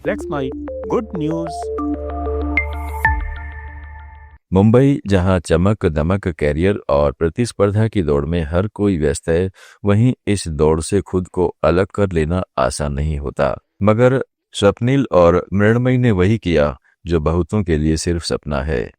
That's my good news. Mumbai, जहां चमक दमक, career और प्रतिस्पर्धा की दौड़ में हर कोई व्यस्त है, वहीं इस दौड़ से खुद को अलग कर लेना आसान नहीं होता। मगर स्वप्निल और मृण्मयी ने वही किया जो बहुतों के लिए सिर्फ सपना है।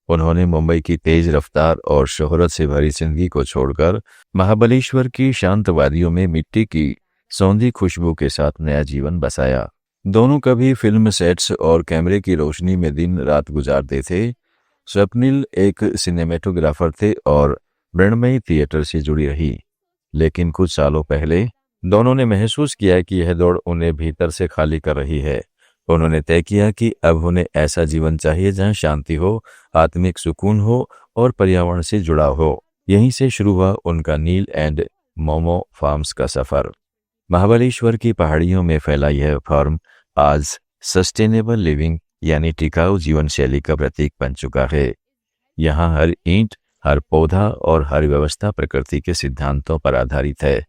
उन्होंने मुंबई की तेज रफ्तार और शोहरत से भरी जिंदगी को छोड़कर महाबलेश्वर की शांत वादियों में मिट्टी की सौंधी खुशबू के साथ नया जीवन बसाया। दोनों कभी फिल्म सेट्स और कैमरे की रोशनी में दिन रात गुजारते थे। स्वप्निल एक सिनेमेटोग्राफर थे और मृण्मयी थिएटर से जुड़ी रही। लेकिन कुछ सालों पहले दोनों ने महसूस किया कि यह दौड़ उन्हें भीतर से खाली कर रही है। उन्होंने तय किया कि अब उन्हें ऐसा जीवन चाहिए जहां शांति हो, आत्मिक सुकून हो और पर्यावरण से जुड़ाव हो। यहीं से शुरू हुआ उनका नील एंड मोमो फार्म्स का सफर। महाबलेश्वर की पहाड़ियों में फैला यह फार्म आज सस्टेनेबल लिविंग यानी टिकाऊ जीवन शैली का प्रतीक बन चुका है। यहाँ हर ईंट, हर पौधा और हर व्यवस्था प्रकृति के सिद्धांतों पर आधारित है।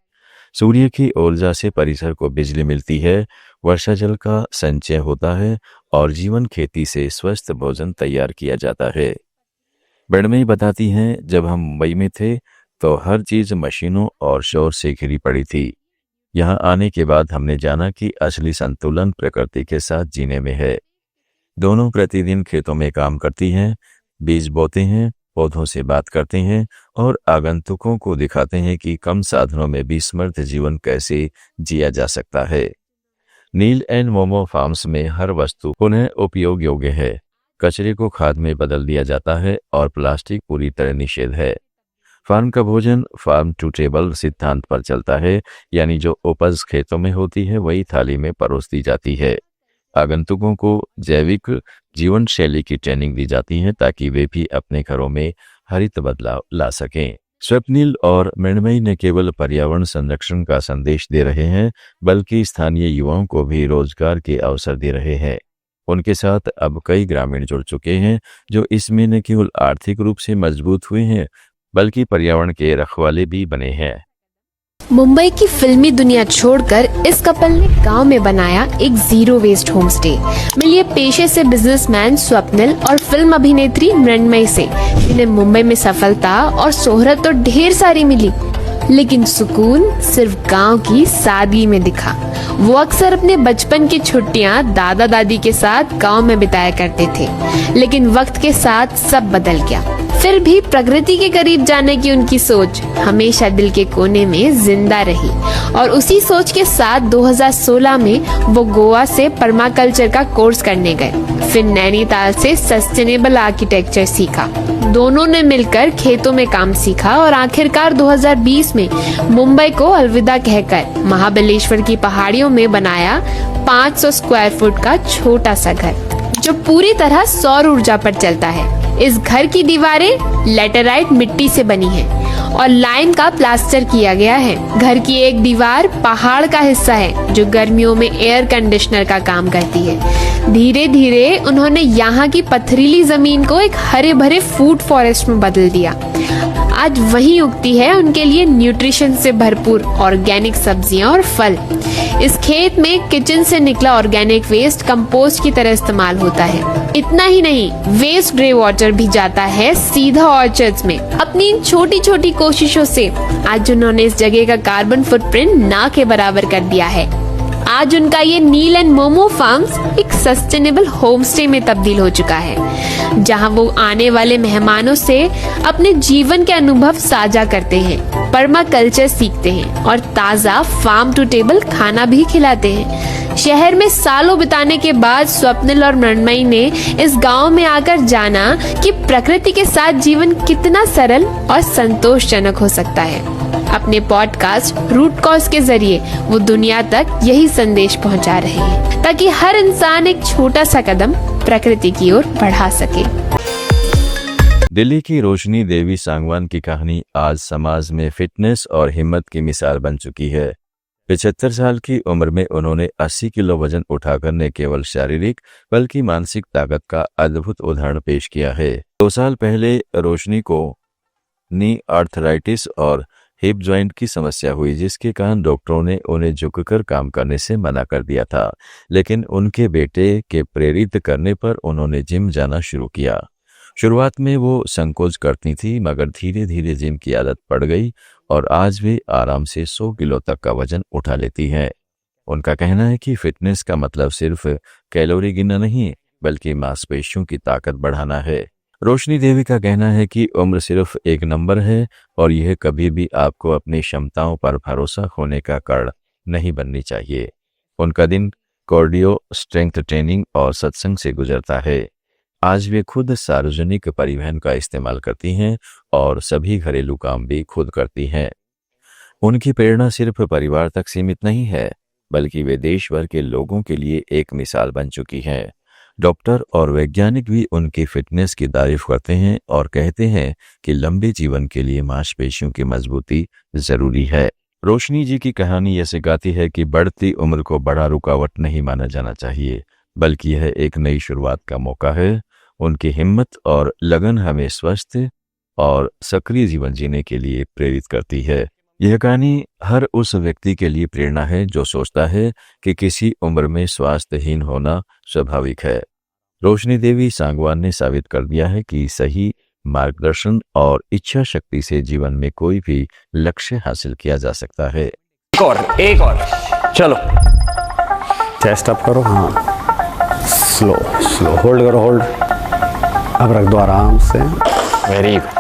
सूर्य की ऊर्जा से परिसर को बिजली मिलती है, वर्षा जल का संचय होता है और जीवन खेती से स्वस्थ भोजन तैयार किया जाता है। मृण्मयी बताती हैं, जब हम मुंबई में थे तो हर चीज मशीनों और शोर से घिरी पड़ी थी। यहाँ आने के बाद हमने जाना कि असली संतुलन प्रकृति के साथ जीने में है। दोनों प्रतिदिन खेतों में काम करती हैं, बीज बोते हैं, पौधों से बात करते हैं और आगंतुकों को दिखाते हैं कि कम साधनों में भी समृद्ध जीवन कैसे जिया जा सकता है। नील एंड मोमो फार्म्स में हर वस्तु पुनः उपयोग योग्य है। कचरे को खाद में बदल दिया जाता है और प्लास्टिक पूरी तरह निषेध है। फार्म का भोजन फार्म टू टेबल सिद्धांत पर चलता है, यानी जो उपज खेतों में होती है वही थाली में परोस दी जाती है। आगंतुकों को जैविक जीवन शैली की ट्रेनिंग दी जाती है ताकि वे भी अपने घरों में हरित बदलाव ला सकें। स्वप्निल और मृण्मयी न केवल पर्यावरण संरक्षण का संदेश दे रहे हैं, बल्कि स्थानीय युवाओं को भी रोजगार के अवसर दे रहे हैं। उनके साथ अब कई ग्रामीण जुड़ चुके हैं जो इसमें न केवल आर्थिक रूप से मजबूत हुए हैं, बल्कि पर्यावरण के रखवाले भी बने हैं। मुंबई की फिल्मी दुनिया छोड़कर इस कपल ने गांव में बनाया एक जीरो वेस्ट होम स्टे। मिलिए पेशे से बिजनेसमैन स्वप्निल और फिल्म अभिनेत्री मृण्मयी से, जिन्हें मुंबई में सफलता और शोहरत तो ढेर सारी मिली, लेकिन सुकून सिर्फ गांव की सादगी में दिखा। वो अक्सर अपने बचपन की छुट्टियां दादा दादी के साथ गांव में बिताया करते थे, लेकिन वक्त के साथ सब बदल गया। फिर भी प्रकृति के करीब जाने की उनकी सोच हमेशा दिल के कोने में जिंदा रही और उसी सोच के साथ 2016 में वो गोवा से पर्माकल्चर का कोर्स करने गए। फिर नैनीताल से सस्टेनेबल आर्किटेक्चर सीखा। दोनों ने मिलकर खेतों में काम सीखा और आखिरकार 2020 में मुंबई को अलविदा कहकर महाबलेश्वर की पहाड़ियों में बनाया 500 स्क्वायर फुट का छोटा सा घर, जो पूरी तरह सौर ऊर्जा पर चलता है। इस घर की दीवारें लेटेराइट मिट्टी से बनी हैं और लाइम का प्लास्टर किया गया है। घर की एक दीवार पहाड़ का हिस्सा है जो गर्मियों में एयर कंडीशनर का काम करती है। धीरे धीरे उन्होंने यहाँ की पथरीली जमीन को एक हरे भरे फूड फॉरेस्ट में बदल दिया। आज वहीं उगती है उनके लिए न्यूट्रिशन से भरपूर ऑर्गेनिक सब्जियां और फल। इस खेत में किचन से निकला ऑर्गेनिक वेस्ट कंपोस्ट की तरह इस्तेमाल होता है। इतना ही नहीं, वेस्ट ग्रे वाटर भी जाता है सीधा ऑर्चर्ड्स में। अपनी इन छोटी छोटी कोशिशों से आज उन्होंने इस जगह का कार्बन फुटप्रिंट ना के बराबर कर दिया है। आज उनका ये नील एंड मोमो फार्म्स एक सस्टेनेबल होम स्टे में तब्दील हो चुका है, जहां वो आने वाले मेहमानों से अपने जीवन के अनुभव साझा करते हैं, पर्माकल्चर सीखते हैं और ताज़ा फार्म टू टेबल खाना भी खिलाते हैं। शहर में सालों बिताने के बाद स्वप्निल और मृण्मयी ने इस गांव में आकर जाना कि प्रकृति के साथ जीवन कितना सरल और संतोषजनक हो सकता है। अपने पॉडकास्ट रूट कॉज के जरिए वो दुनिया तक यही संदेश पहुंचा रहे हैं, ताकि हर इंसान एक छोटा सा कदम प्रकृति की ओर बढ़ा सके। दिल्ली की रोशनी देवी सांगवान की कहानी आज समाज में फिटनेस और हिम्मत की मिसाल बन चुकी है। 75 साल की उम्र में उन्होंने 80 किलो वजन उठाकर न केवल शारीरिक बल्कि मानसिक ताकत का अद्भुत उदाहरण पेश किया है। 2 साल पहले रोशनी को नी आर्थराइटिस और हिप जॉइंट की समस्या हुई, जिसके कारण डॉक्टरों ने उन्हें झुककर काम करने से मना कर दिया था। लेकिन उनके बेटे के प्रेरित करने पर उन्होंने जिम जाना शुरू किया। शुरुआत में वो संकोच करती थी, मगर धीरे धीरे जिम की आदत पड़ गई और आज वे आराम से 100 किलो तक का वजन उठा लेती हैं। उनका कहना है कि फिटनेस का मतलब सिर्फ कैलोरी गिनना नहीं, बल्कि मांसपेशियों की ताकत बढ़ाना है। रोशनी देवी का कहना है कि उम्र सिर्फ एक नंबर है और यह कभी भी आपको अपनी क्षमताओं पर भरोसा खोने का कारण नहीं बननी चाहिए। उनका दिन कार्डियो, स्ट्रेंथ ट्रेनिंग और सत्संग से गुजरता है। आज वे खुद सार्वजनिक परिवहन का इस्तेमाल करती हैं और सभी घरेलू काम भी खुद करती हैं। उनकी प्रेरणा सिर्फ परिवार तक सीमित नहीं है, बल्कि वे देश भर के लोगों के लिए एक मिसाल बन चुकी हैं। डॉक्टर और वैज्ञानिक भी उनकी फिटनेस की तारीफ करते हैं और कहते हैं कि लंबे जीवन के लिए मांसपेशियों की मजबूती जरूरी है। रोशनी जी की कहानी यह सिखाती है कि बढ़ती उम्र को बड़ा रुकावट नहीं माना जाना चाहिए, बल्कि यह एक नई शुरुआत का मौका है। उनकी हिम्मत और लगन हमें स्वस्थ और सक्रिय जीवन जीने के लिए प्रेरित करती है। यह कहानी हर उस व्यक्ति के लिए प्रेरणा है जो सोचता है कि किसी उम्र में स्वास्थ्यहीन होना स्वाभाविक है। रोशनी देवी सांगवान ने साबित कर दिया है कि सही मार्गदर्शन और इच्छा शक्ति से जीवन में कोई भी लक्ष्य हासिल किया जा सकता है। एक और चलो, चेस्ट अप करो, हाँ, स्लो स्लो, होल्ड करो, होल्ड, अब रख दो आराम से। Very good.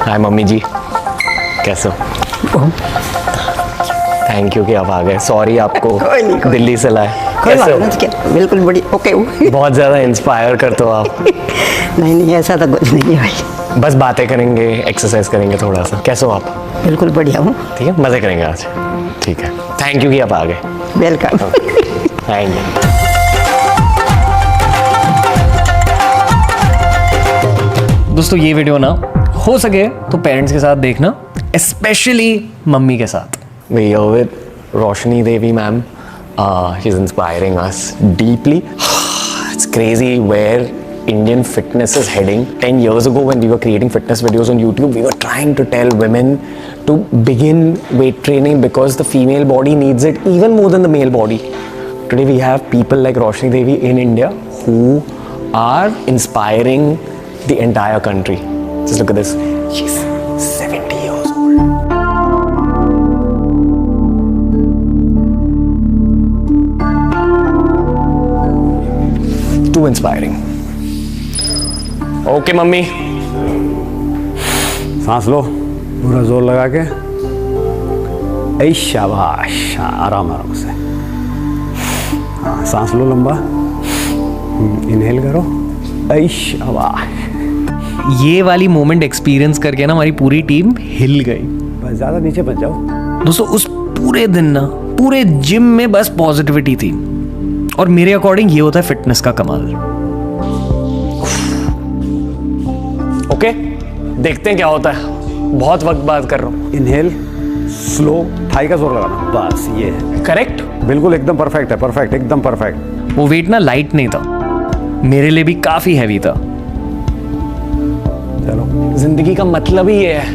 Hi mummy ji, कैसे हो? थैंक यू कि आप आ गए। सॉरी आपको दिल्ली से लाए। कोई कैसे बात हो? नहीं, क्या बिल्कुल बड़ी ओके हूँ। बहुत ज़्यादा इंस्पायर करते हो आप। नहीं नहीं, ऐसा तो कुछ नहीं है भाई, बस बातें करेंगे, एक्सरसाइज करेंगे थोड़ा सा। कैसे हो आप? बिल्कुल बढ़िया हूँ। ठीक है, मज़े करेंगे आज। ठीक है, थैंक यू कि आप आ गए। वेलकम। Thank you. दोस्तों ये वीडियो ना हो सके तो पेरेंट्स के साथ देखना, स्पेशली मम्मी के साथ। We are with Roshni Devi ma'am. She is inspiring us deeply. It's crazy where Indian fitness is heading. 10 years ago when we were creating fitness videos on YouTube, we were trying to tell women to begin weight training because the female body needs it even more than the male body. Today we have people like Roshni Devi in India who are inspiring the entire country. Just look at this. She's 70 years old. Too inspiring. Okay mummy, सांस लो, पूरा जोर लगा के। ऐ शाबाश, हाँ, आराम आराम से। हाँ, सांस लो लंबा, इनहेल करो। ऐ शाबाश। ये वाली मोमेंट एक्सपीरियंस करके ना हमारी पूरी टीम हिल गई। बस ज़्यादा नीचे मत जाओ। दोस्तों उस पूरे दिन ना पूरे जिम में बस पॉजिटिविटी थी, और मेरे अकॉर्डिंग ये होता है फिटनेस का कमाल। ओके, देखते हैं क्या होता है। बहुत वक्त बात कर रहा हूँ। इनहेल, स्लो, थाई का जोर लगाना, बस ये है। करेक्ट, बिल्कुल एकदम परफेक्ट है, परफेक्ट, एकदम परफेक्ट। वो वेट ना लाइट नहीं था, मेरे लिए भी काफी हैवी था। चलो, जिंदगी का मतलब ही ये है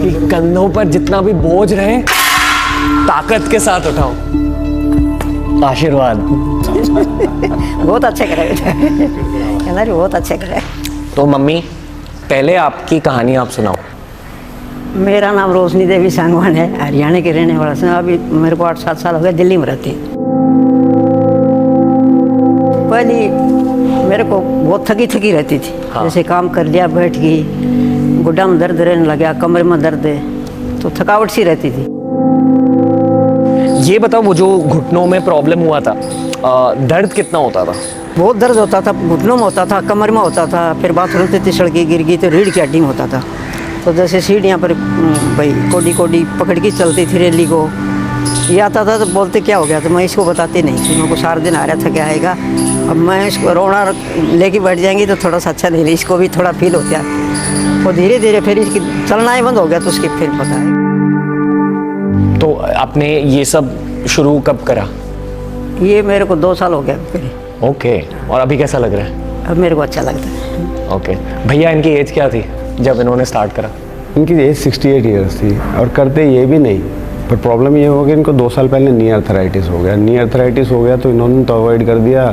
कि कंधों पर जितना भी बोझ रहे ताकत के साथ उठाओ। आशीर्वाद। बहुत अच्छे करे बेटा, कहना रे बहुत अच्छे करे। तो मम्मी पहले आपकी कहानी आप सुनाओ। मेरा नाम रोशनी देवी सांगवान है, हरियाणा के रहने वाला से। अभी मेरे को 8-7 साल हो गए, दिल्ली में रहती। पहले मेरे को बहुत थकी थकी रहती थी। हाँ। जैसे काम कर लिया, बैठ गई, गुड्डा में दर्द रहने लगा, कमर में दर्द है, तो थकावट सी रहती थी। ये बताओ, वो जो घुटनों में प्रॉब्लम हुआ था, दर्द कितना होता था? बहुत दर्द होता था, घुटनों में होता था, कमर में होता था, फिर बाथरूम से तिसड़ के गिर गई तो रीढ़ की हड्डी में होता था। तो जैसे सीढ़ियाँ पर भाई कोडी कोडी पकड़ के चलती थी रैली को। ये आता था तो बोलते क्या हो गया, तो मैं इसको बताती नहीं कि मेरे को सारा दिन आ रहा था, क्या आएगा। अब मैं इसको रोना लेके बैठ जाएंगी तो थोड़ा सा अच्छा नहीं, इसको भी थोड़ा फील होता है। तो धीरे धीरे फिर इसकी चलना ही बंद हो गया, तो उसकी फिर पता है। तो आपने ये सब शुरू कब करा? ये मेरे को 2 साल हो गया फिर। ओके, और अभी कैसा लग रहा है? अब मेरे को अच्छा लगता है। ओके भैया, इनकी एज क्या थी जब इन्होंने स्टार्ट करा? इनकी एज 68 ईयर्स थी और करते ये भी नहीं, पर प्रॉब्लम ये हो गई इनको 2 साल पहले नी आर्थराइटिस हो गया। नी आर्थराइटिस हो गया तो इन्होंने तो अवॉइड कर दिया,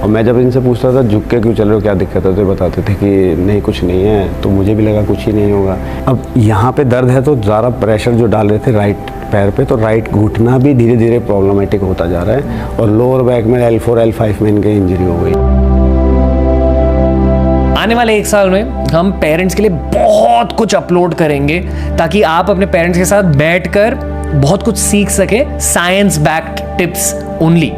और मैं जब इनसे पूछता था झुक के क्यों चल रहे हो, क्या दिक्कत है, तो बताते थे कि नहीं कुछ नहीं है, तो मुझे भी लगा कुछ ही नहीं होगा। अब यहाँ पे दर्द है तो ज़्यादा प्रेशर जो डाल रहे थे राइट पैर पे, तो राइट घुटना भी धीरे धीरे प्रॉब्लमेटिक होता जा रहा है, और लोअर बैक में L4 L5 में इनकी इंजरी हो गई। आने वाले 1 साल में हम पेरेंट्स के लिए बहुत कुछ अपलोड करेंगे ताकि आप अपने पेरेंट्स के साथ बैठकर बहुत कुछ सीख सके, साइंस बैक्ड टिप्स ओनली।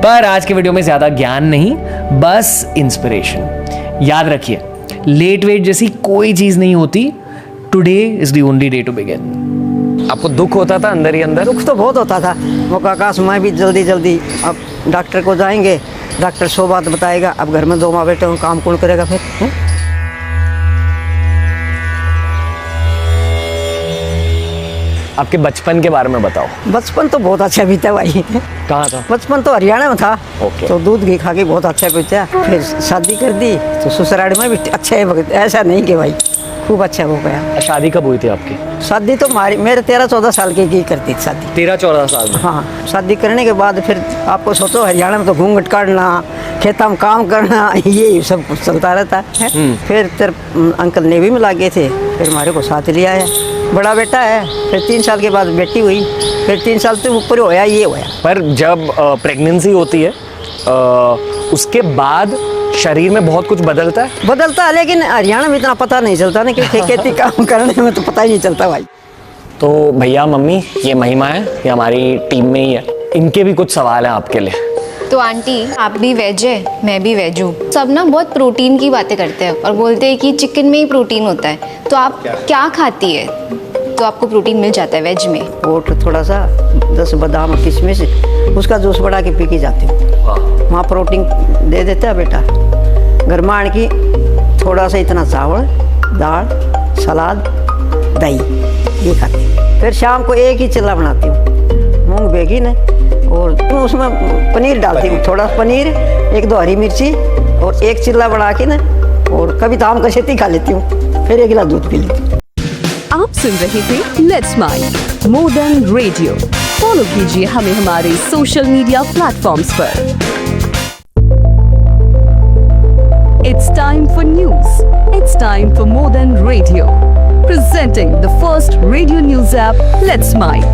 पर आज के वीडियो में ज्यादा ज्ञान नहीं, बस इंस्पिरेशन। याद रखिए, लेट वेट जैसी कोई चीज नहीं होती। Today is the only day to begin. आपको दुख होता था अंदर ही अंदर? दुख तो बहुत होता था। वो आकाश मैं भी जल्दी अब डॉक्टर को जाएंगे, डॉक्टर 100 बात बताएगा, अब घर में 2 माँ बेटे हूँ, काम कौन करेगा फिर? आपके बचपन के बारे में बताओ। बचपन तो बहुत अच्छा बीता भाई। कहाँ था? बचपन तो हरियाणा में था। ओके। तो दूध घी खा के बहुत अच्छा बीता। फिर शादी कर दी तो ससुराल में भी अच्छा है, ऐसा नहीं कि भाई खूब अच्छा हो गया। शादी कब हुई थी आपकी? शादी तो मेरे 13-14 साल की करती थी शादी। 13-14 साल में? हाँ, शादी करने के बाद फिर आपको सोचो हरियाणा में तो घूंघट काटना, खेता में काम करना, ये सब कुछ चलता रहता है। फिर तेरे अंकल नेवी में लगे थे, फिर हमारे को साथ लिया है। बड़ा बेटा है, फिर 3 साल के बाद बेटी हुई, फिर 3 साल से ऊपर होया, ये होया। पर जब प्रेगनेंसी होती है उसके बाद शरीर में बहुत कुछ बदलता है, लेकिन हरियाणा में इतना पता नहीं चलता ना, कि खेती काम करने में तो पता ही नहीं चलता भाई। तो भैया मम्मी, ये महिमा है, ये हमारी टीम में ही है, इनके भी कुछ सवाल हैं आपके लिए। तो आंटी, आप भी वेज है, मैं भी वेज हूँ। सब ना बहुत प्रोटीन की बातें करते हैं और बोलते हैं कि चिकन में ही प्रोटीन होता है। तो आप क्या खाती है तो आपको प्रोटीन मिल जाता है वेज में? ओट थोड़ा सा 10 बादाम किशमिश, उसका जूस बना के पी के जाती हूँ, वहाँ प्रोटीन दे देता है बेटा। घर में आने की थोड़ा सा इतना चावल, दाल, सलाद, दही, ये खाती हूँ। फिर शाम को एक ही चिल्ला बनाती हूँ, मूंग बेगी ने, और उसमें पनीर डालती हूँ, थोड़ा पनीर, 1-2 हरी मिर्ची, और एक चिल्ला बना के ना, और कभी तो आम का खेती खा लेती हूँ, फिर 1 गिलास दूध पी लेती हूँ। आप सुन रहे थे let's mind modern radio. Follow कीजिए हमें हमारे सोशल मीडिया प्लेटफॉर्म्स पर। It's time for news. It's time for Modern Radio. Presenting the first radio news app, Let's Mic.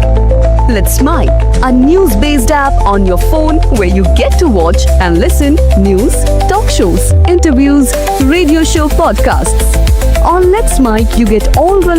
Let's Mic, a news-based app on your phone where you get to watch and listen news, talk shows, interviews, radio show podcasts. On Let's Mic, you get all relevant